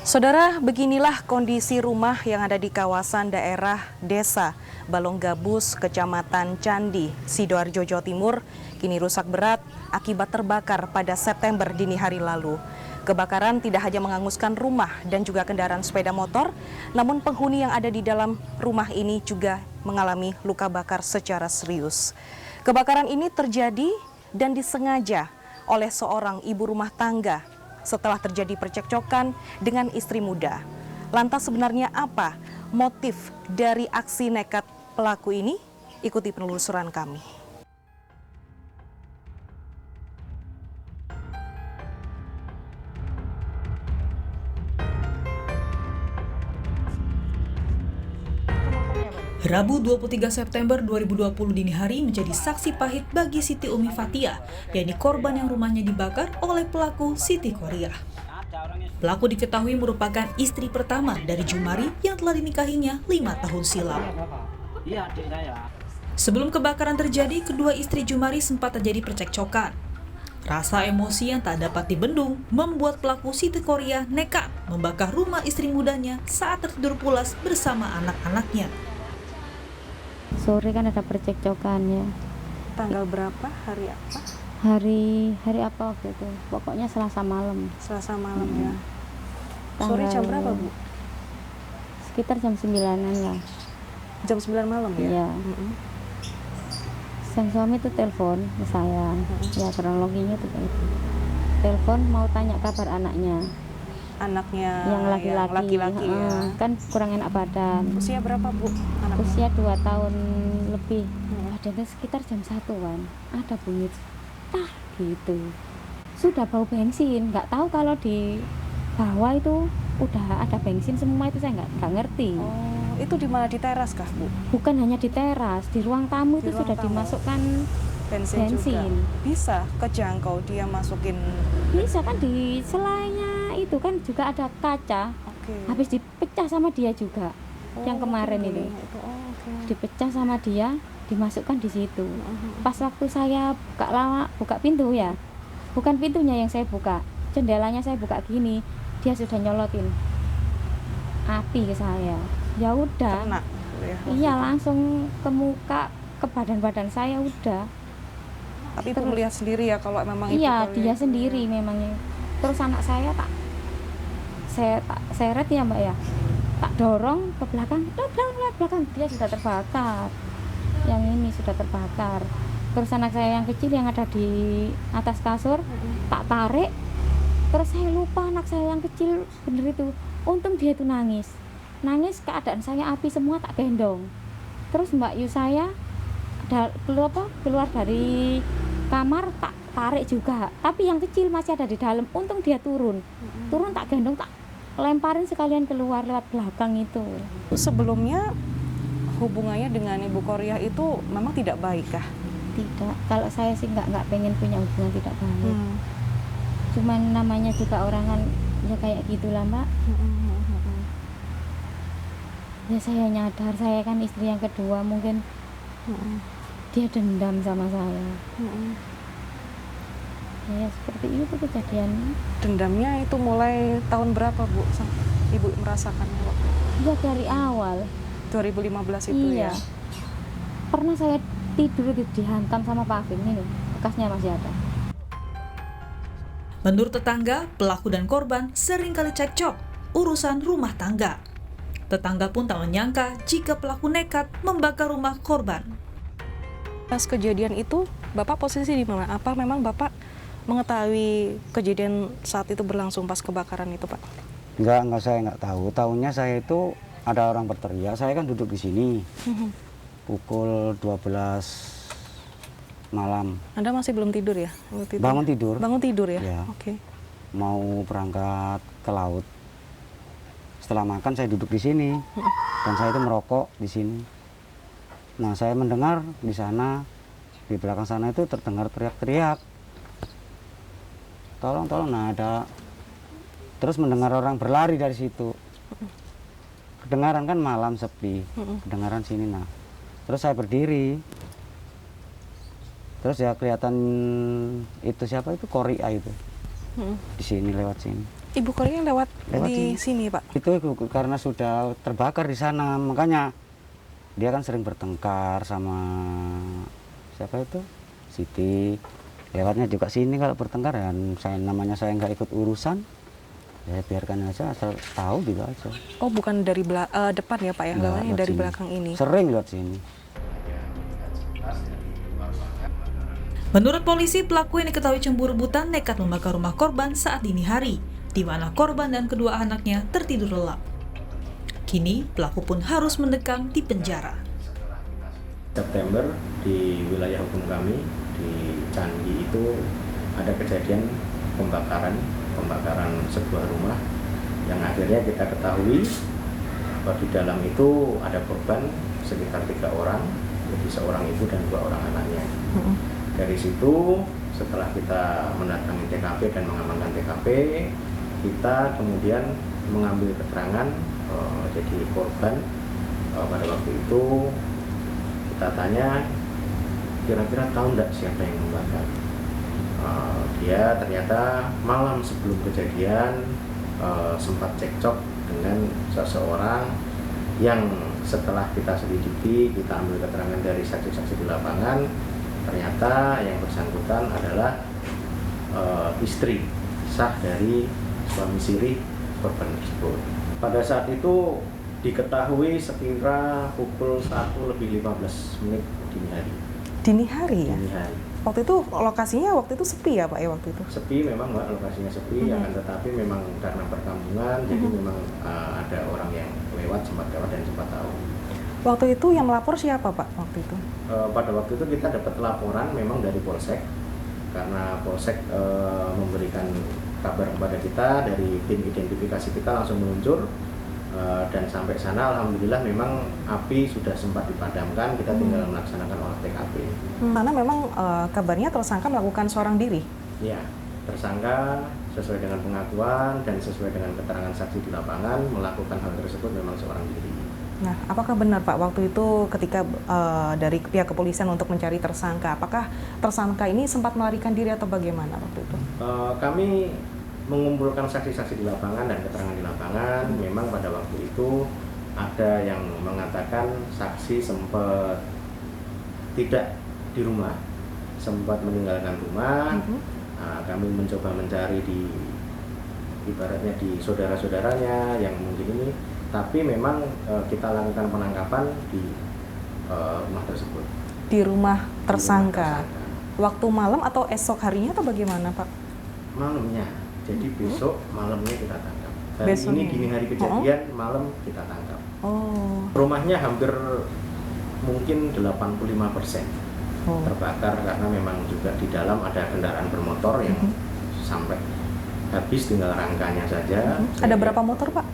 Saudara, beginilah kondisi rumah yang ada di kawasan daerah Desa Balonggabus, Kecamatan Candi, Sidoarjo, Jawa Timur, kini rusak berat akibat terbakar pada September dini hari lalu. Kebakaran tidak hanya menghanguskan rumah dan juga kendaraan sepeda motor, namun penghuni yang ada di dalam rumah ini juga mengalami luka bakar secara serius. Kebakaran ini terjadi dan disengaja oleh seorang ibu rumah tangga setelah terjadi percekcokan dengan istri muda. Lantas sebenarnya apa motif dari aksi nekat pelaku ini? Ikuti penelusuran kami. Rabu 23 September 2020 dini hari menjadi saksi pahit bagi Siti Umi Fatia, yakni korban yang rumahnya dibakar oleh pelaku Siti Korea. Pelaku diketahui merupakan istri pertama dari Jumari yang telah dinikahinya 5 tahun silam. Sebelum kebakaran terjadi, kedua istri Jumari sempat terjadi percekcokan. Rasa emosi yang tak dapat dibendung membuat pelaku Siti Korea nekat membakar rumah istri mudanya saat tertidur pulas bersama anak-anaknya. Sore kan ada percekcokannya. Tanggal berapa? Hari apa? Hari apa waktu itu? Pokoknya Selasa malam. Selasa malam ya. Sore jam berapa, Bu? Sekitar jam 9-an lah. Jam 9 malam ya? Iya. Sang suami itu telepon ke saya. Ya kronologinya itu kayak itu. Telepon mau tanya kabar anaknya. Anaknya yang laki-laki ya. Kan kurang enak badan. Usia berapa, Bu? Anaknya? Usia 2 tahun lebih. Badannya sekitar jam 1 kan. Ada bunyi tah gitu. Sudah bau bensin, nggak tahu kalau di bawah itu udah ada bensin semua, itu saya nggak ngerti. Oh, itu di mana, di teras kah, Bu? Bukan hanya di teras, di ruang tamu itu sudah dimasukkan bensin. Juga. Bisa kejangkau dia masukin? Bisa kan, di selainya itu kan juga ada kaca. Habis dipecah sama dia juga. Yang kemarin itu. Dipecah sama dia, dimasukkan di situ. Pas waktu saya buka pintu ya, bukan pintunya yang saya buka, jendelanya saya buka gini, dia sudah nyolotin api ke saya. Ya udah, iya langsung ke muka, ke badan saya udah. Tapi Ibu melihat sendiri ya kalau memang itu? Iya, dia sendiri memangnya. Terus anak saya saya seret ya Mbak ya, tak dorong ke belakang, dia sudah terbakar. Yang ini sudah terbakar. Terus anak saya yang kecil yang ada di atas kasur, tak tarik. Terus saya lupa anak saya yang kecil bener itu. Untung dia itu nangis, keadaan saya api semua, tak gendong. Terus Mbak Yu saya keluar dari kamar, tak tarik juga. Tapi yang kecil masih ada di dalam. Untung dia turun tak gendong, tak lemparin sekalian keluar lewat belakang itu. Sebelumnya hubungannya dengan Ibu Korea itu memang tidak baik kah? Tidak, kalau saya sih nggak pengen punya hubungan tidak baik. Cuman namanya juga orang kan ya kayak gitulah Mbak. Ya saya nyadar, saya kan istri yang kedua, mungkin dia dendam sama saya. Ya seperti itu kejadiannya. Dendamnya itu mulai tahun berapa, Bu? Ibu merasakan waktu? Ya dari awal 2015 itu iya. Ya. Pernah saya tidur dihantam sama paving ini, bekasnya masih ada. Menurut tetangga, pelaku dan korban sering kali cekcok urusan rumah tangga. Tetangga pun tak menyangka jika pelaku nekat membakar rumah korban. Pas kejadian itu, Bapak posisi di mana? Apa memang Bapak mengetahui kejadian saat itu berlangsung pas kebakaran itu, Pak? Enggak, saya nggak tahu. Tahunya saya itu ada orang berteriak, saya kan duduk di sini. Pukul 12 malam. Anda masih belum tidur ya? Waktu itu? Bangun tidur. Bangun tidur ya? Ya. Oke. Mau berangkat ke laut. Setelah makan saya duduk di sini. Dan saya itu merokok di sini. Nah, saya mendengar di sana, di belakang sana itu terdengar teriak-teriak. Tolong, tolong. Nah, ada. Terus mendengar orang berlari dari situ. Kedengaran kan malam sepi. Kedengaran sini. Nah, terus saya berdiri. Terus ya kelihatan itu siapa itu Korea itu. Di sini lewat sini. Ibu Korea lewat di sini. sini, Pak? Itu karena sudah terbakar di sana, makanya dia kan sering bertengkar sama siapa itu Siti. Lewatnya juga sini kalau bertengkar, dan namanya saya nggak ikut urusan, ya biarkan aja, asal tahu gitu aja. Oh, bukan dari depan ya, Pak, ya? Lewatnya dari sini. belakang ini. Sering lewat sini. Menurut polisi, pelaku yang diketahui cemburu-butan nekat membakar rumah korban saat dini hari, di mana korban dan kedua anaknya tertidur lelap. Kini, pelaku pun harus mendekam di penjara. September di wilayah hukum kami di Candi itu ada kejadian pembakaran sebuah rumah yang akhirnya kita ketahui bahwa di dalam itu ada korban sekitar 3 orang, jadi seorang ibu dan 2 orang anaknya. Dari situ setelah kita mendatangi TKP dan mengamankan TKP, kita kemudian mengambil keterangan jadi korban. Pada waktu itu kita tanya, kira-kira tahu nggak siapa yang membakar? Dia ternyata malam sebelum kejadian sempat cekcok dengan seseorang yang setelah kita selidiki, kita ambil keterangan dari saksi-saksi di lapangan, ternyata yang bersangkutan adalah istri sah dari suami siri korban tersebut. Pada saat itu diketahui sekira pukul 1:15 dini hari. Dini hari ya? Dini hari. Waktu itu lokasinya sepi ya, Pak, ya, waktu itu? Sepi memang, Mbak, lokasinya sepi, akan tetapi memang karena perkampungan, jadi memang ada orang yang sempat lewat dan sempat tahu. Waktu itu yang melapor siapa, Pak, waktu itu? Pada waktu itu kita dapat laporan memang dari Polsek, karena Polsek memberikan kabar kepada kita, dari tim identifikasi kita langsung meluncur, dan sampai sana alhamdulillah memang api sudah sempat dipadamkan, kita tinggal melaksanakan olah TKP. Karena memang kabarnya tersangka melakukan seorang diri? Ya, tersangka sesuai dengan pengakuan dan sesuai dengan keterangan saksi di lapangan melakukan hal tersebut memang seorang diri. Nah, apakah benar, Pak, waktu itu ketika dari pihak kepolisian untuk mencari tersangka, apakah tersangka ini sempat melarikan diri atau bagaimana waktu itu? Kami mengumpulkan saksi-saksi di lapangan dan keterangan di lapangan, memang pada waktu itu ada yang mengatakan saksi sempat tidak di rumah, sempat meninggalkan rumah. Kami mencoba mencari di ibaratnya di saudara-saudaranya yang mungkin ini, tapi memang kita lakukan penangkapan di rumah tersebut. Di rumah tersangka. Waktu malam atau esok harinya atau bagaimana, Pak? Malamnya. Jadi besok malamnya kita tangkap. Hari Besoknya. ini dini hari kejadian, malam kita tangkap. Oh. Rumahnya hampir mungkin 85% terbakar, karena memang juga di dalam ada kendaraan bermotor yang sampai habis, tinggal rangkanya saja. Ada berapa motor, Pak?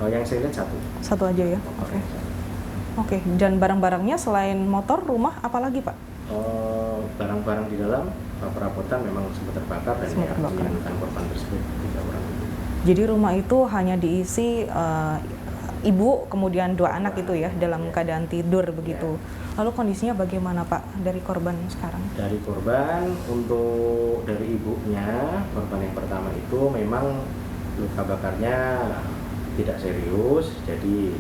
Yang saya lihat satu. Satu aja ya? Oke. Oke, dan barang-barangnya selain motor, rumah, apa lagi, Pak? Barang-barang di dalam perabotan memang sempat terbakar dan menyebabkan korban tersebut 3 orang. Jadi rumah itu hanya diisi ibu, kemudian 2 anak itu ya, dalam keadaan tidur begitu. Lalu kondisinya bagaimana, Pak, dari korban sekarang? Dari korban, untuk dari ibunya, korban yang pertama itu memang luka bakarnya tidak serius, jadi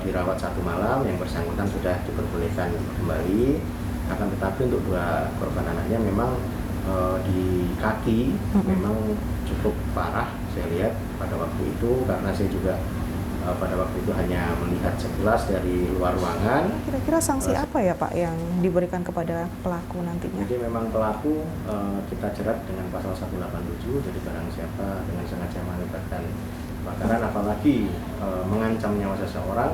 dirawat 1 malam, yang bersangkutan sudah diperbolehkan kembali. Akan tetapi untuk 2 korban anaknya memang di kaki memang cukup parah, saya lihat pada waktu itu, karena saya juga pada waktu itu hanya melihat sekilas dari luar ruangan. Kira-kira sanksi apa ya Pak yang diberikan kepada pelaku nantinya? Jadi memang pelaku kita jerat dengan pasal 187, jadi barang siapa dengan sengaja mengakibatkan kebakaran, apalagi mengancam nyawa seseorang,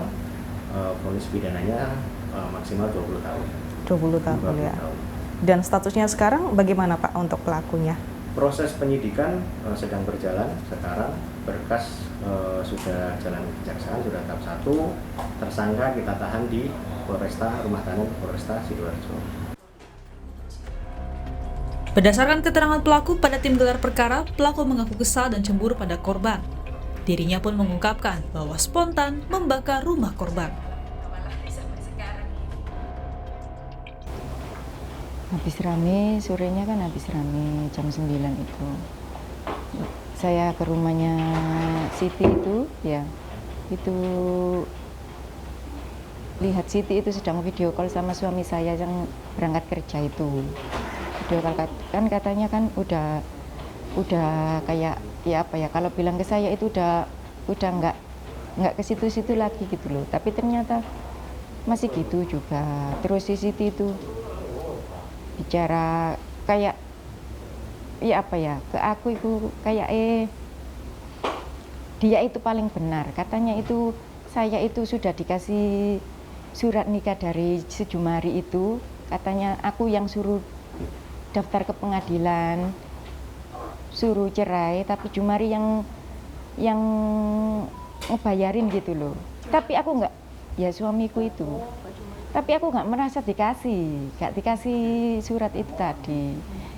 vonis pidananya maksimal 20 tahun. 20 tahun ya. tahun. Dan statusnya sekarang bagaimana Pak untuk pelakunya? Proses penyidikan sedang berjalan sekarang, berkas sudah jalan kejaksaan, sudah tahap 1, tersangka kita tahan di Polresta Rumah Tahanan Polresta Sidoarjo. Berdasarkan keterangan pelaku pada tim gelar perkara, pelaku mengaku kesal dan cemburu pada korban. Dirinya pun mengungkapkan bahwa spontan membakar rumah korban. Habis rame, sorenya kan habis rame, jam 9 itu. Saya ke rumahnya Siti itu, ya, itu lihat Siti itu sedang video call sama suami saya yang berangkat kerja itu. Video call kan katanya kan udah kayak ya apa ya, kalau bilang ke saya itu udah nggak ke situ-situ lagi gitu loh. Tapi ternyata masih gitu juga. Terus si Siti itu bicara kayak ya apa ya, ke aku itu kayak dia itu paling benar, katanya itu saya itu sudah dikasih surat nikah dari si Jumari itu, katanya aku yang suruh daftar ke pengadilan suruh cerai, tapi Jumari yang ngebayarin gitu loh. Tapi aku nggak, ya suamiku itu, tapi aku nggak merasa nggak dikasih surat itu tadi.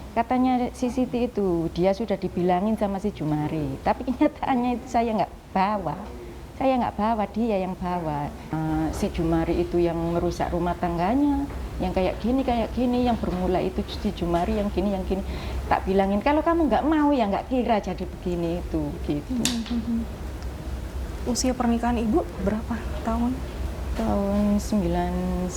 Katanya si Siti itu dia sudah dibilangin sama si Jumari, tapi kenyataannya itu saya nggak bawa, dia yang bawa. Si Jumari itu yang merusak rumah tangganya, yang kayak gini, yang bermula itu si Jumari yang gini. Tak bilangin kalau kamu nggak mau ya nggak kira jadi begini itu gitu. Usia pernikahan Ibu berapa tahun? Tahun 98.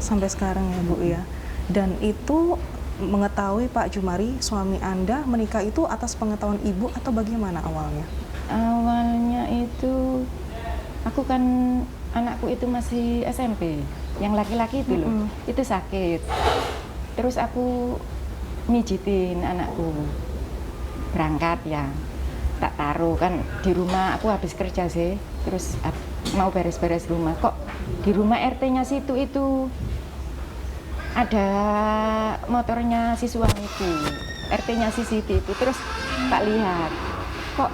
Sampai sekarang ya Bu ya. Dan itu mengetahui Pak Jumari, suami Anda, menikah itu atas pengetahuan Ibu atau bagaimana awalnya? Awalnya itu aku kan anakku itu masih SMP, yang laki-laki itu loh, itu sakit. Terus aku mijitin anakku, berangkat ya, tak taruh kan di rumah. Aku habis kerja sih, terus mau beres-beres rumah, kok di rumah RT-nya situ itu ada motornya si suamiku, RT-nya si Siti itu. Terus tak lihat, kok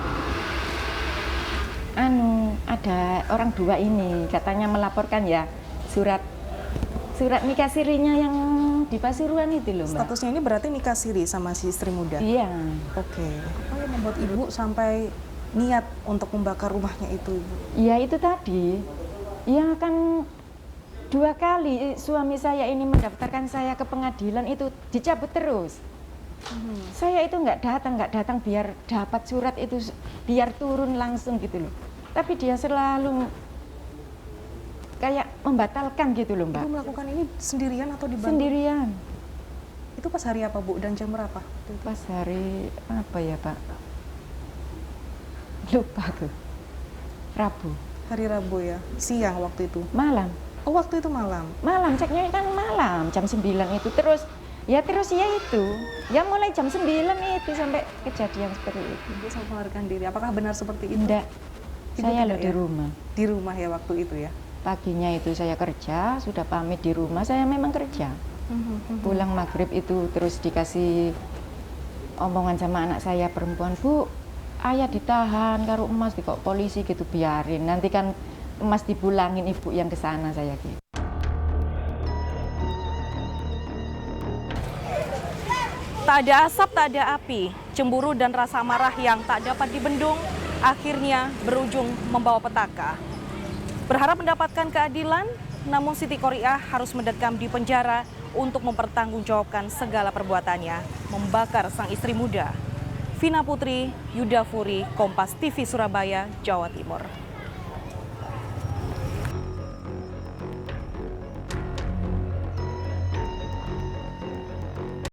ada orang dua ini katanya melaporkan ya surat nikah sirinya yang di Pasuruan itu loh, Mbak. Statusnya ini berarti nikah siri sama si istri muda? Iya. Oke. Apa yang membuat Ibu sampai niat untuk membakar rumahnya itu, Ibu? Ya itu tadi, ya kan 2 kali suami saya ini mendaftarkan saya ke pengadilan itu dicabut terus. Saya itu nggak datang biar dapat surat itu, biar turun langsung gitu loh. Tapi dia selalu kayak membatalkan gitu loh, Mbak. Ibu melakukan ini sendirian atau dibantu? Sendirian. Itu pas hari apa Bu dan jam berapa? Pas hari apa ya Pak? Lupa tuh. Rabu. Hari Rabu ya, siang waktu itu? Malam. Oh waktu itu malam? Malam, ceknya kan malam, jam 9 itu. Terus ya itu. Ya mulai jam 9 itu sampai kejadian seperti itu. Ibu sampai melarikan diri, apakah benar seperti itu? Enggak, Ibu saya tidak di ya? rumah. Di rumah ya waktu itu ya? Paginya itu saya kerja, sudah pamit di rumah, saya memang kerja. Pulang maghrib itu terus dikasih omongan sama anak saya perempuan, Bu, ayah ditahan karo emas di kok polisi gitu, biarin. Nanti kan emas dipulangin ibu yang ke sana, saya gitu. Tak ada asap, tak ada api. Cemburu dan rasa marah yang tak dapat dibendung akhirnya berujung membawa petaka. Berharap mendapatkan keadilan, namun Siti Qoriah harus mendekam di penjara untuk mempertanggungjawabkan segala perbuatannya, membakar sang istri muda. Vina Putri, Yuda Furi, Kompas TV Surabaya, Jawa Timur.